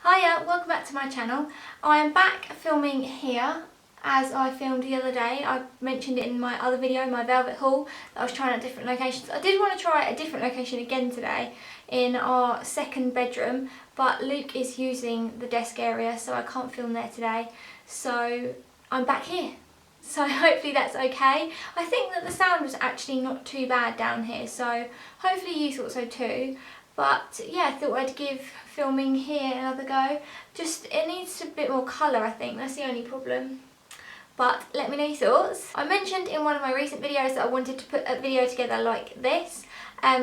Hiya, welcome back to my channel. I am back filming here as I filmed the other day. I mentioned it in my other video, my velvet haul, that I was trying out different locations. I did want to try a different location again today in our second bedroom, but Luke is using the desk area so I can't film there today. So I'm back here. So hopefully that's okay. I think that the sound was actually not too bad down here, so hopefully you thought so too. But yeah, I thought I'd give filming here another go. Just, it needs a bit more colour, I think. That's the only problem. But let me know your thoughts. I mentioned in one of my recent videos that I wanted to put a video together like this,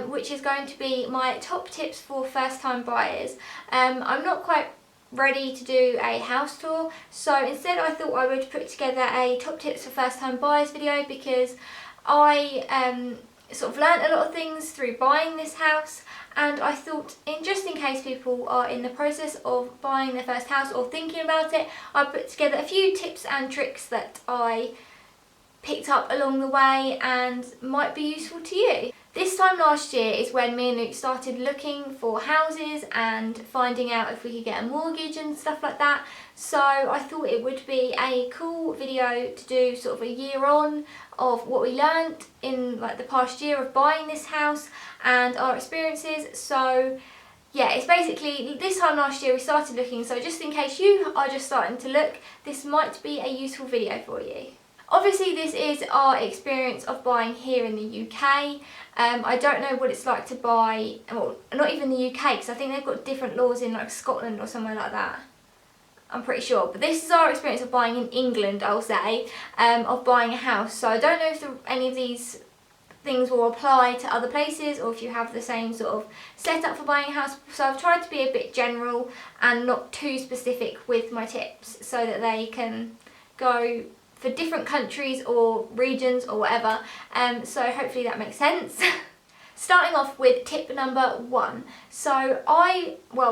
which is going to be my top tips for first time buyers. I'm not quite ready to do a house tour, so instead I thought I would put together a top tips for first time buyers video, because I sort of learnt a lot of things through buying this house, and I thought, just in case people are in the process of buying their first house or thinking about it, I put together a few tips and tricks that I picked up along the way and might be useful to you. This time last year is when me and Luke started looking for houses and finding out if we could get a mortgage and stuff like that. So I thought it would be a cool video to do sort of a year on of what we learnt in like the past year of buying this house and our experiences. So yeah, it's basically this time last year we started looking, so just in case you are just starting to look, this might be a useful video for you. Obviously this is our experience of buying here in the UK. I don't know what it's like to buy, well, not even the UK, because I think they've got different laws in like Scotland or somewhere like that. I'm pretty sure, but this is our experience of buying in England, I'll say, of buying a house. So I don't know if any of these things will apply to other places, or if you have the same sort of setup for buying a house. So I've tried to be a bit general and not too specific with my tips, so that they can go for different countries or regions or whatever, so hopefully that makes sense. Starting off with tip number 1. So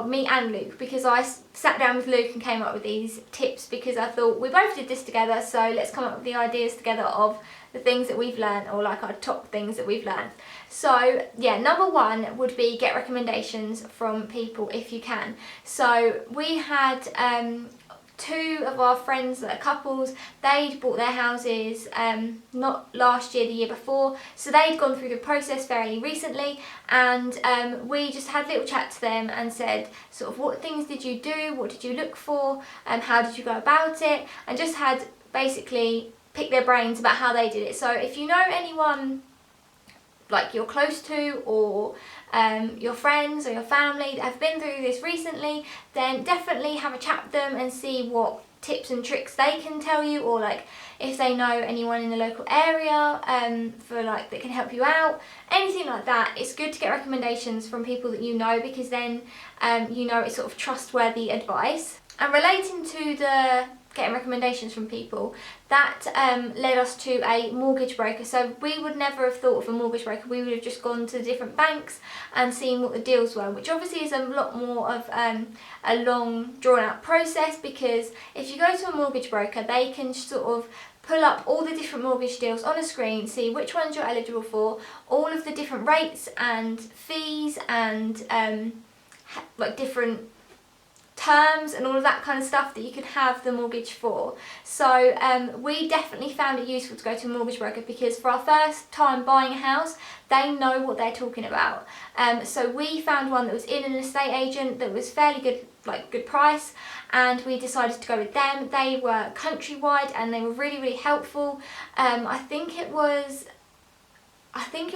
me and Luke, because I sat down with Luke and came up with these tips because I thought we both did this together, so let's come up with the ideas together of the things that we've learned, or like our top things that we've learned. So yeah, number 1 would be get recommendations from people if you can. So we had 2 of our friends that are couples. They'd bought their houses not last year, the year before, so they'd gone through the process fairly recently, and we just had a little chat to them and said sort of what things did you do, what did you look for, how did you go about it, and just had basically pick their brains about how they did it. So if you know anyone like you're close to, or your friends or your family that have been through this recently, then definitely have a chat with them and see what tips and tricks they can tell you, or like if they know anyone in the local area for like that can help you out, anything like that. It's good to get recommendations from people that you know, because then you know it's sort of trustworthy advice. And relating to the getting recommendations from people, that led us to a mortgage broker. So we would never have thought of a mortgage broker, we would have just gone to different banks and seen what the deals were, which obviously is a lot more of a long drawn out process, because if you go to a mortgage broker, they can sort of pull up all the different mortgage deals on a screen, see which ones you're eligible for, all of the different rates and fees and like different terms and all of that kind of stuff that you could have the mortgage for. So we definitely found it useful to go to a mortgage broker, because for our first time buying a house, they know what they're talking about. So we found one that was in an estate agent that was fairly good, like good price, and we decided to go with them. They were countrywide and they were really, really helpful. I think it was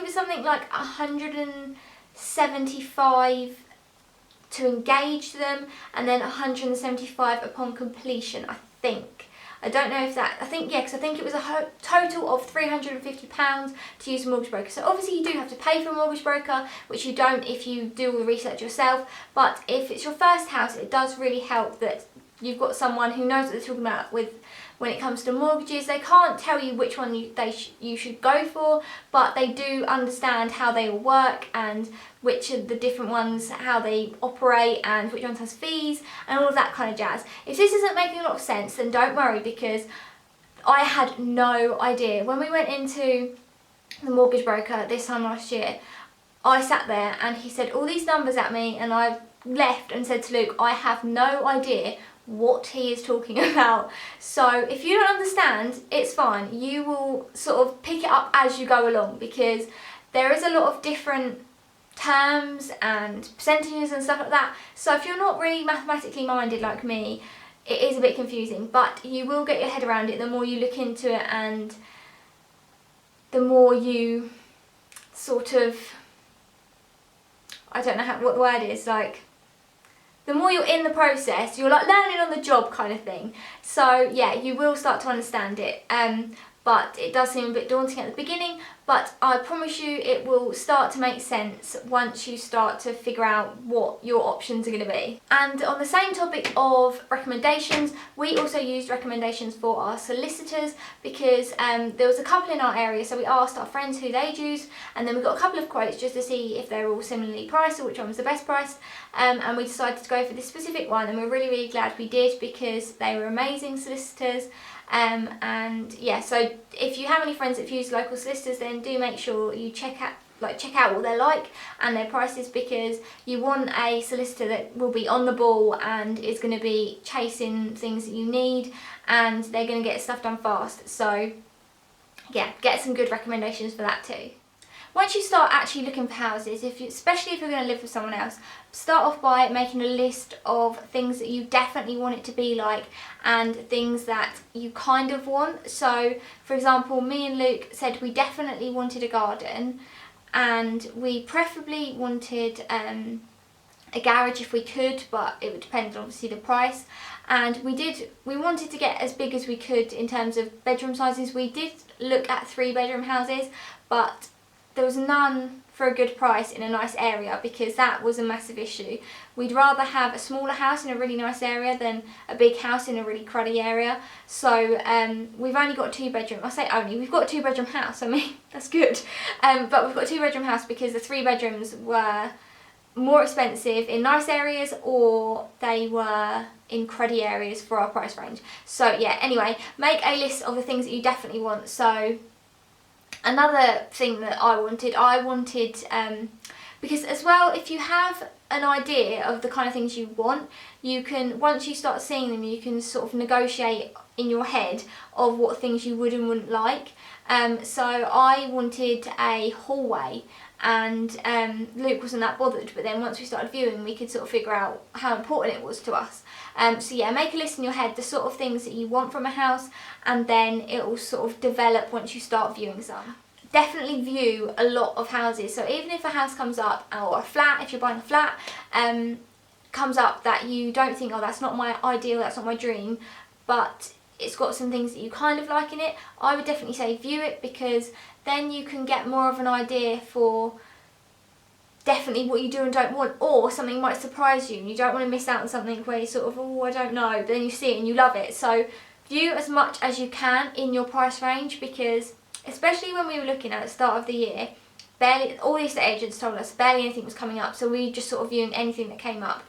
something like 175 to engage them, and then 175 upon completion, I think. I don't know if that, I think it was a total of £350 to use a mortgage broker. So obviously you do have to pay for a mortgage broker, which you don't if you do all the research yourself, but if it's your first house, it does really help that you've got someone who knows what they're talking about with when it comes to mortgages. They can't tell you which one you should go for, but they do understand how they all work and which are the different ones, how they operate, and which ones has fees and all of that kind of jazz. If this isn't making a lot of sense, then don't worry, because I had no idea. When we went into the mortgage broker this time last year, I sat there and he said all these numbers at me, and I left and said to Luke, I have no idea what he is talking about. So if you don't understand, it's fine. You will sort of pick it up as you go along, because there is a lot of different terms and percentages and stuff like that. So if you're not really mathematically minded like me, it is a bit confusing, but you will get your head around it the more you look into it, and the more you sort of, I don't know what the word is, like, the more you're in the process, you're like learning on the job kind of thing. So yeah, you will start to understand it. But it does seem a bit daunting at the beginning, but I promise you it will start to make sense once you start to figure out what your options are going to be. And on the same topic of recommendations, we also used recommendations for our solicitors, because there was a couple in our area, so we asked our friends who they'd use, and then we got a couple of quotes just to see if they were all similarly priced or which one was the best price, and we decided to go for this specific one, and we're really glad we did, because they were amazing solicitors. And yeah, so if you have any friends that use local solicitors, then do make sure you check out what they're like and their prices, because you want a solicitor that will be on the ball and is going to be chasing things that you need, and they're going to get stuff done fast. So yeah, get some good recommendations for that too. Once you start actually looking for houses, especially if you're going to live with someone else, start off by making a list of things that you definitely want it to be like, and things that you kind of want. So for example, me and Luke said we definitely wanted a garden, and we preferably wanted a garage if we could, but it would depend on obviously the price. And we wanted to get as big as we could in terms of bedroom sizes. We did look at 3-bedroom houses, but there was none for a good price in a nice area, because that was a massive issue. We'd rather have a smaller house in a really nice area than a big house in a really cruddy area. So we've only got a 2-bedroom. I say only, we've got a 2-bedroom house. I mean, that's good. But we've got a 2-bedroom house because the 3 bedrooms were more expensive in nice areas, or they were in cruddy areas for our price range. So yeah, anyway, make a list of the things that you definitely want. So another thing that I wanted, because as well, if you have an idea of the kind of things you want, you can, once you start seeing them, you can sort of negotiate in your head of what things you would and wouldn't like. So I wanted a hallway, and Luke wasn't that bothered, but then once we started viewing, we could sort of figure out how important it was to us. So yeah, make a list in your head, the sort of things that you want from a house, and then it will sort of develop once you start viewing some. Definitely view a lot of houses. So even if a house comes up, or a flat, if you're buying a flat, comes up that you don't think, oh, that's not my ideal, that's not my dream, but it's got some things that you kind of like in it, I would definitely say view it, because then you can get more of an idea for definitely what you do and don't want, or something might surprise you and you don't want to miss out on something where you sort of, oh, I don't know, but then you see it and you love it. So view as much as you can in your price range, because especially when we were looking at the start of the year, barely, all the estate agents told us barely anything was coming up, so we just sort of viewing anything that came up.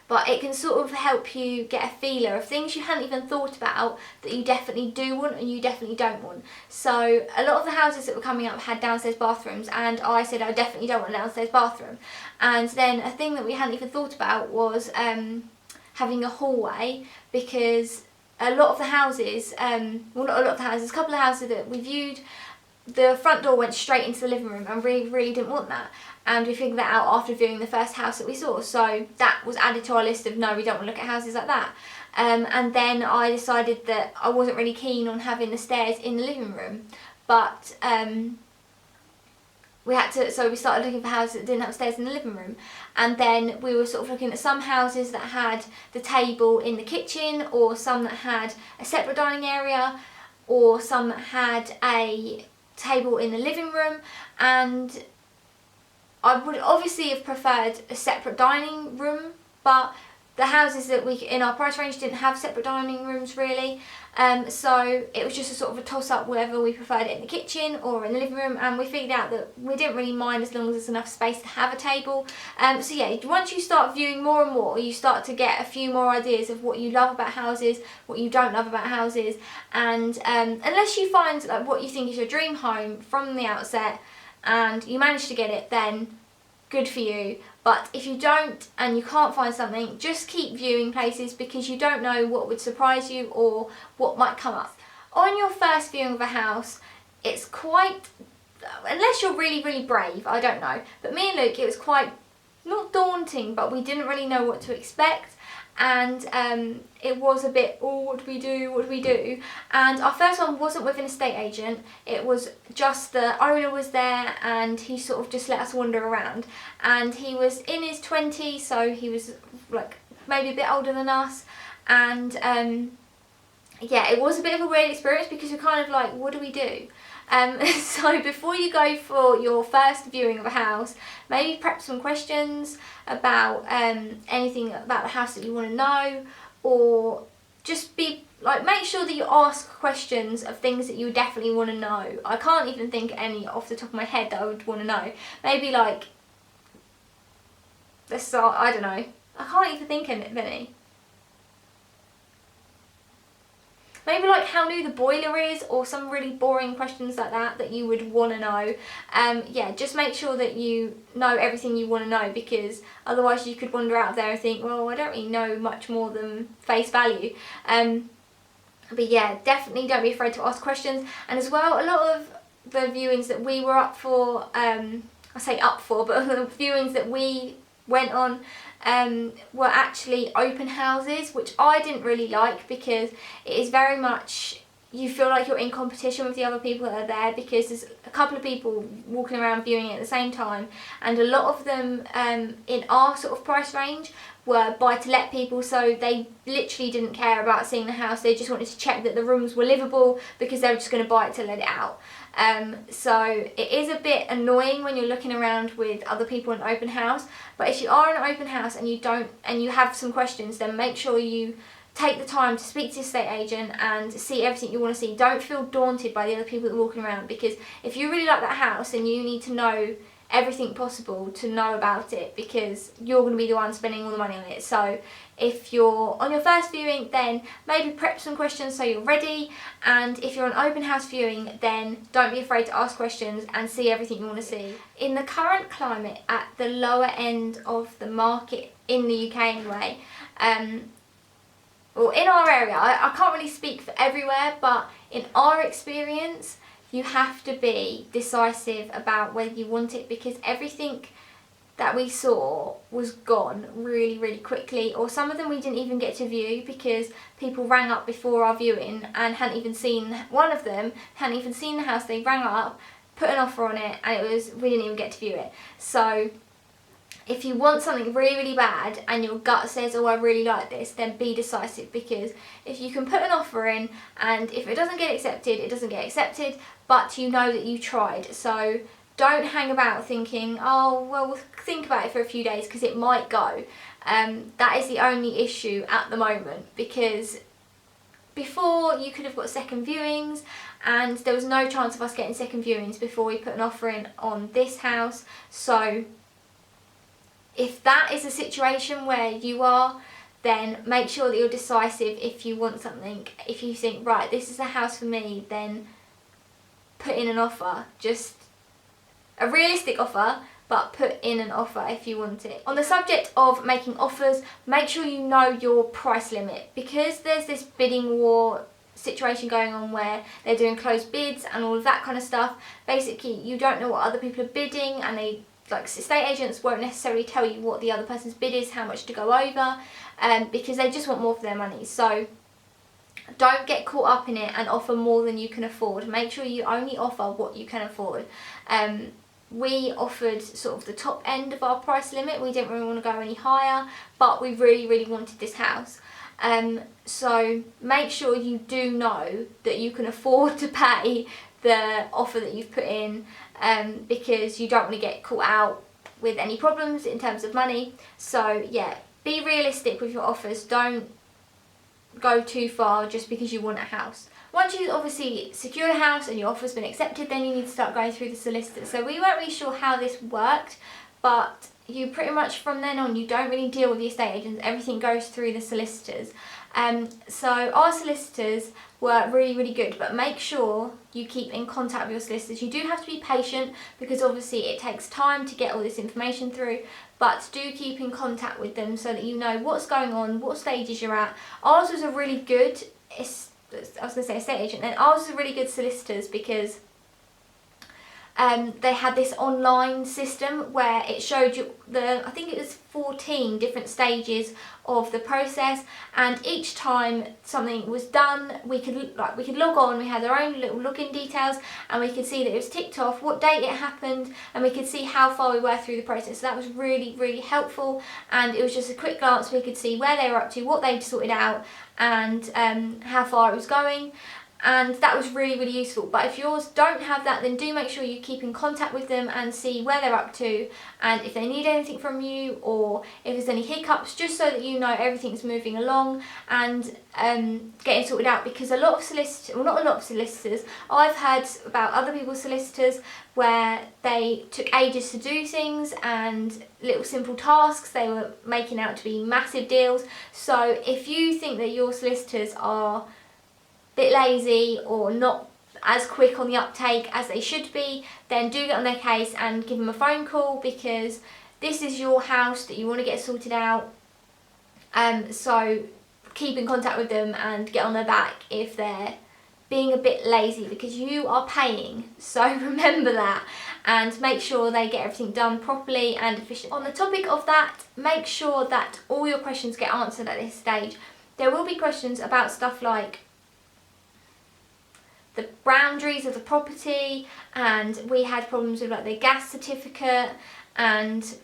But it can sort of help you get a feeler of things you hadn't even thought about that you definitely do want and you definitely don't want. So a lot of the houses that were coming up had downstairs bathrooms, and I said I definitely don't want a downstairs bathroom. And then a thing that we hadn't even thought about was having a hallway, because a lot of the houses, well, not a lot of the houses, a couple of houses that we viewed, the front door went straight into the living room, and really didn't want that. And we figured that out after viewing the first house that we saw, so that was added to our list of no, we don't want to look at houses like that. And then I decided that I wasn't really keen on having the stairs in the living room, but we had to, so we started looking for houses that didn't have stairs in the living room. And then we were sort of looking at some houses that had the table in the kitchen, or some that had a separate dining area, or some that had a table in the living room. And I would obviously have preferred a separate dining room, but the houses that we in our price range didn't have separate dining rooms really, so it was just a sort of a toss-up whether we preferred it in the kitchen or in the living room, and we figured out that we didn't really mind as long as there's enough space to have a table. So yeah, once you start viewing more and more, you start to get a few more ideas of what you love about houses, what you don't love about houses, and unless you find like what you think is your dream home from the outset and you manage to get it, then good for you. But if you don't and you can't find something, just keep viewing places, because you don't know what would surprise you or what might come up. On your first viewing of a house, it's quite, unless you're really, really brave, I don't know. But me and Luke, it was quite, not daunting, but we didn't really know what to expect. And it was a bit, oh, what do we do, what do we do? And our first one wasn't with an estate agent, it was just the owner was there, and he sort of just let us wander around. And he was in his 20s, so he was like maybe a bit older than us. And yeah, it was a bit of a weird experience, because you're kind of like, what do we do? So before you go for your first viewing of a house, maybe prep some questions about anything about the house that you want to know, or just be like, make sure that you ask questions of things that you definitely want to know. I can't even think of any off the top of my head that I would want to know. Maybe like, let's start, I don't know, I can't even think of any. Maybe like how new the boiler is, or some really boring questions like that you would want to know. Yeah, just make sure that you know everything you want to know, because otherwise you could wander out there and think, well, I don't really know much more than face value. But yeah, definitely don't be afraid to ask questions. And as well, a lot of the viewings that we were up for, I say up for, but the viewings that we went on were actually open houses, which I didn't really like, because it is very much, you feel like you're in competition with the other people that are there, because there's a couple of people walking around viewing it at the same time, and a lot of them in our sort of price range were buy-to-let people, so they literally didn't care about seeing the house. They just wanted to check that the rooms were livable, because they were just going to buy it to let it out. So it is a bit annoying when you're looking around with other people in an open house. But if you are in an open house and you have some questions, then make sure you take the time to speak to the estate agent and see everything you want to see. Don't feel daunted by the other people that are walking around, because if you really like that house, then you need to know everything possible to know about it, because you're going to be the one spending all the money on it. So if you're on your first viewing, then maybe prep some questions so you're ready. And if you're an open house viewing, then don't be afraid to ask questions and see everything you want to see. In the current climate, at the lower end of the market in the UK anyway, well, in our area, I can't really speak for everywhere, but in our experience, you have to be decisive about whether you want it, because everything that we saw was gone really, really quickly, or some of them we didn't even get to view because people rang up before our viewing and hadn't even seen, one of them hadn't even seen the house. They rang up, put an offer on it, and we didn't even get to view it. So if you want something really, really bad and your gut says, oh, I really like this, then be decisive, because if you can put an offer in and if it doesn't get accepted, it doesn't get accepted, but you know that you tried. So don't hang about thinking, oh, well, we'll think about it for a few days because it might go. That is the only issue at the moment, because before you could have got second viewings, and there was no chance of us getting second viewings before we put an offer in on this house. So if that is a situation where you are, then make sure that you're decisive if you want something. If you think, right, this is a house for me, then put in an offer. Just a realistic offer, but put in an offer if you want it. On the subject of making offers, make sure you know your price limit, because there's this bidding war situation going on where they're doing closed bids and all of that kind of stuff. Basically, you don't know what other people are bidding, and like estate agents won't necessarily tell you what the other person's bid is, how much to go over, because they just want more for their money. So don't get caught up in it and offer more than you can afford. Make sure you only offer what you can afford. We offered sort of the top end of our price limit. We didn't really want to go any higher, but we really, really wanted this house. So make sure you do know that you can afford to pay the offer that you've put in, because you don't want to get caught out with any problems in terms of money. So yeah, be realistic with your offers. Don't go too far just because you want a house. Once you obviously secure a house and your offer's been accepted, then you need to start going through the solicitors. So we weren't really sure how this worked, but you pretty much from then on, you don't really deal with the estate agents. Everything goes through the solicitors. So our solicitors were really, really good, but make sure you keep in contact with your solicitors. You do have to be patient because obviously it takes time to get all this information through, but do keep in contact with them so that you know what's going on, what stages you're at. Ours was a really good, estate agent, and ours was a really good solicitors because they had this online system where it showed you I think it was 14 different stages of the process, and each time something was done, we could log on. We had our own little login details, and we could see that it was ticked off, what date it happened, and we could see how far we were through the process. So that was really, really helpful, and it was just a quick glance. We could see where they were up to, what they'd sorted out, and how far it was going. And that was really, really useful. But if yours don't have that, then do make sure you keep in contact with them and see where they're up to, and if they need anything from you, or if there's any hiccups, just so that you know everything's moving along and getting sorted out. Because a lot of solicitors, well, not a lot of solicitors, I've heard about other people's solicitors where they took ages to do things, and little simple tasks they were making out to be massive deals. So if you think that your solicitors are bit lazy or not as quick on the uptake as they should be, then do get on their case and give them a phone call, because this is your house that you want to get sorted out. So keep in contact with them and get on their back if they're being a bit lazy, because you are paying, so remember that, and make sure they get everything done properly and efficiently. On the topic of that, make sure that all your questions get answered at this stage. There will be questions about stuff like the boundaries of the property, and we had problems with like the gas certificate and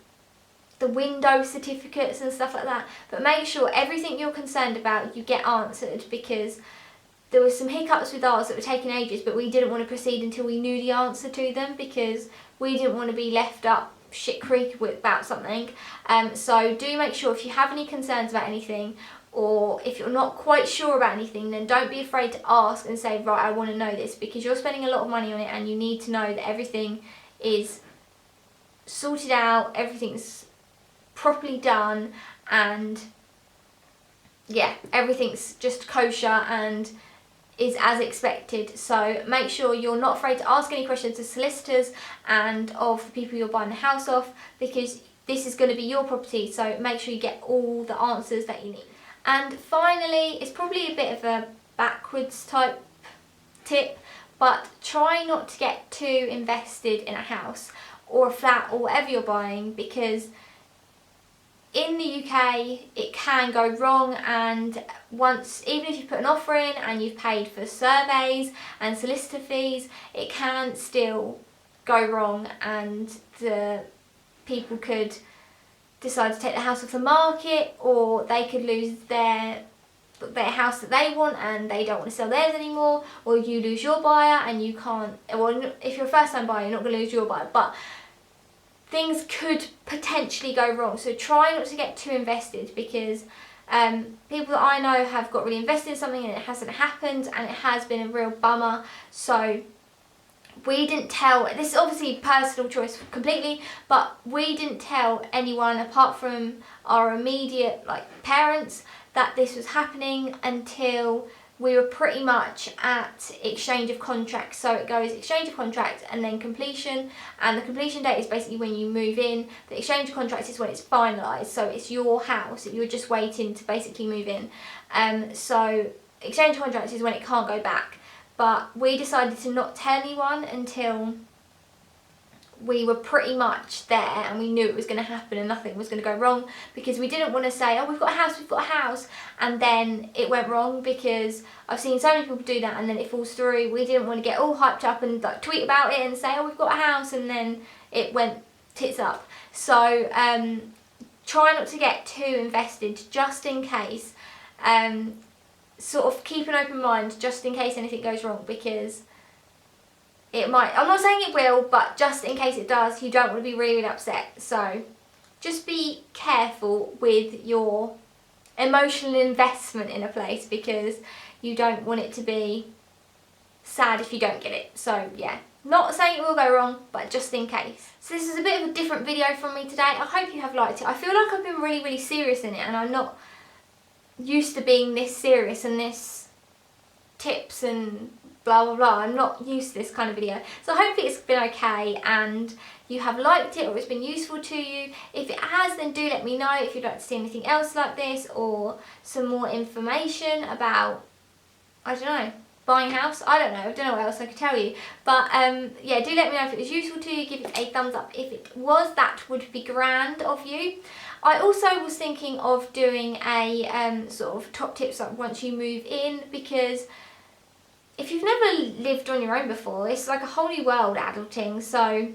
the window certificates and stuff like that. But make sure everything you're concerned about you get answered, because there was some hiccups with ours that were taking ages, but we didn't want to proceed until we knew the answer to them, because we didn't want to be left up shit creek about something. So do make sure, if you have any concerns about anything, or if you're not quite sure about anything, then don't be afraid to ask and say, right, I want to know this, because you're spending a lot of money on it and you need to know that everything is sorted out, everything's properly done, and yeah, everything's just kosher and is as expected. So make sure you're not afraid to ask any questions to solicitors and of the people you're buying the house off, because this is going to be your property, so make sure you get all the answers that you need. And finally, it's probably a bit of a backwards type tip, but try not to get too invested in a house or a flat or whatever you're buying, because in the UK it can go wrong, and even if you put an offer in and you've paid for surveys and solicitor fees, it can still go wrong, and the people could decide to take the house off the market, or they could lose their house that they want and they don't want to sell theirs anymore, or you lose your buyer and you can't, well, if you're a first time buyer you're not going to lose your buyer, but things could potentially go wrong. So try not to get too invested, because people that I know have got really invested in something and it hasn't happened, and it has been a real bummer. So we didn't tell, this is obviously personal choice completely, but we didn't tell anyone apart from our immediate parents that this was happening until we were pretty much at exchange of contracts. So it goes exchange of contract and then completion, and the completion date is basically when you move in. The exchange of contracts is when it's finalised, so it's your house, you're just waiting to basically move in. So exchange of contracts is when it can't go back. But we decided to not tell anyone until we were pretty much there and we knew it was going to happen and nothing was going to go wrong, because we didn't want to say, oh, we've got a house, and then it went wrong, because I've seen so many people do that and then it falls through. We didn't want to get all hyped up and tweet about it and say, oh, we've got a house, and then it went tits up. So try not to get too invested, just in case. Sort of keep an open mind just in case anything goes wrong, because it might, I'm not saying it will, but just in case it does, you don't want to be really, really upset. So just be careful with your emotional investment in a place, because you don't want it to be sad if you don't get it. So yeah, Not saying it will go wrong, but just in case. So this is a bit of a different video from me today. I hope you have liked it. I feel like I've been really, really serious in it, and I'm not used to being this serious and this tips and blah blah blah. I'm not used to this kind of video. So hopefully it's been okay and you have liked it or it's been useful to you. If it has, then do let me know if you'd like to see anything else like this or some more information about, I don't know, buying a house. I don't know what else I could tell you. But yeah, do let me know if it was useful to you. Give it a thumbs up if it was. That would be grand of you. I also was thinking of doing a sort of top tips like once you move in, because if you've never lived on your own before, it's like a whole new world, adulting. So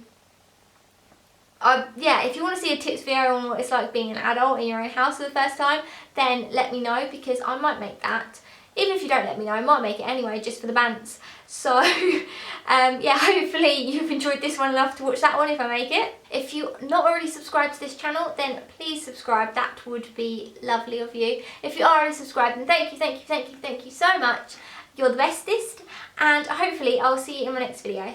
yeah, if you want to see a tips video on what it's like being an adult in your own house for the first time, then let me know, because I might make that. Even if you don't let me know, I might make it anyway, just for the bants. So yeah, hopefully you've enjoyed this one enough to watch that one if I make it. If you're not already subscribed to this channel, then please subscribe. That would be lovely of you. If you are already subscribed, then thank you so much. You're the bestest, and hopefully I'll see you in my next video.